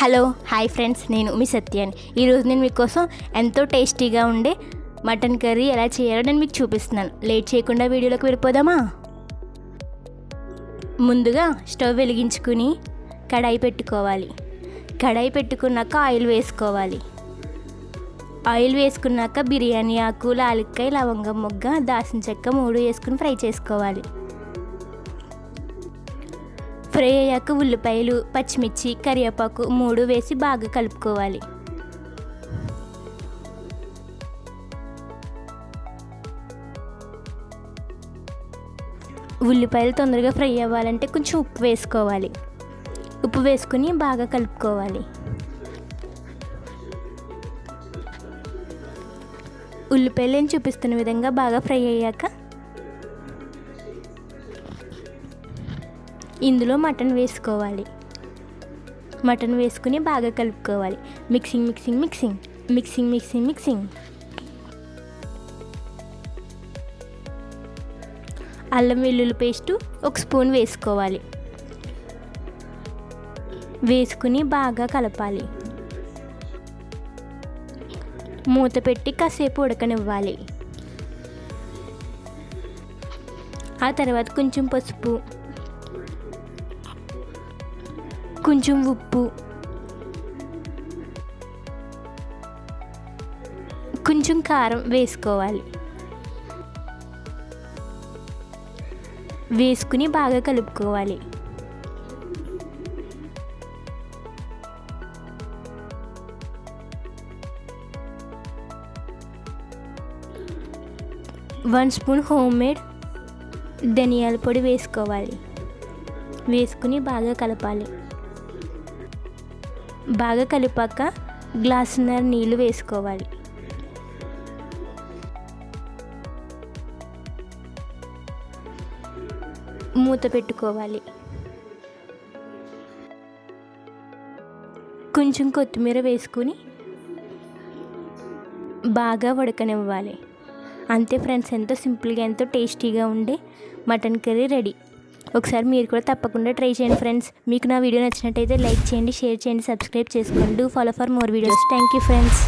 Hello hi friends, నేను మీ సత్యాని. ఈరోజు నేను మీకోసం ఎంతో టేస్టీగా ఉండే మటన్ కర్రీ ఎలా చేయాలో నేను మీకు చూపిస్తున్నాను. లేట్ చేయకుండా వీడియోలోకి వెళ్ళిపోదామా? ముందుగా స్టవ్ వెలిగించుకుని కడాయి పెట్టుకోవాలి. కడాయి పెట్టుకున్నాక ఆయిల్ వేసుకోవాలి. ఆయిల్ వేసుకున్నాక బిర్యానీ ఆకు, లాలిక్కాయ, లవంగం మొగ్గ, దాల్చిన చెక్క 3 వేసుకుని ఫ్రై చేసుకోవాలి. ఫ్రై అయ్యాక ఉల్లిపాయలు, పచ్చిమిర్చి, కరివేపాకు 3 వేసి బాగా కలుపుకోవాలి. ఉల్లిపాయలు తొందరగా ఫ్రై అవ్వాలంటే కొంచెం ఉప్పు వేసుకోవాలి. ఉప్పు వేసుకుని బాగా కలుపుకోవాలి. ఉల్లిపాయలు నేను చూపిస్తున్న విధంగా బాగా ఫ్రై అయ్యాక ఇందులో మటన్ వేసుకోవాలి. మటన్ వేసుకుని బాగా కలుపుకోవాలి. Mixing mixing mixing mixing mixing mixing అల్లం వెల్లుల్లి పేస్టు 1 స్పూన్ వేసుకోవాలి. వేసుకుని బాగా కలపాలి. మూత పెట్టి కాసేపు ఉడకనివ్వాలి. ఆ తర్వాత కొంచెం పసుపు, కొంచెం ఉప్పు, కొంచెం కారం వేసుకోవాలి. వేసుకుని బాగా కలుపుకోవాలి. వన్ స్పూన్ హోమ్ మేడ్ ధనియాల పొడి వేసుకోవాలి. వేసుకుని బాగా కలపాలి. బాగా కలిపాక గ్లాసున్నర నీళ్ళు వేసుకోవాలి. మూత పెట్టుకోవాలి. కొంచెం కొత్తిమీర వేసుకుని బాగా ఉడకనివ్వాలి. అంతే ఫ్రెండ్స్, ఎంతో సింపుల్గా ఎంతో టేస్టీగా ఉండే మటన్ కర్రీ రెడీ. ఒకసారి మీరు కూడా తప్పకుండా ట్రై చేయండి ఫ్రెండ్స్. మీకు నా వీడియో నచ్చినట్టయితే లైక్ చేయండి, షేర్ చేయండి, సబ్స్క్రైబ్ చేసుకోండి. Do follow for more videos. Thank you friends.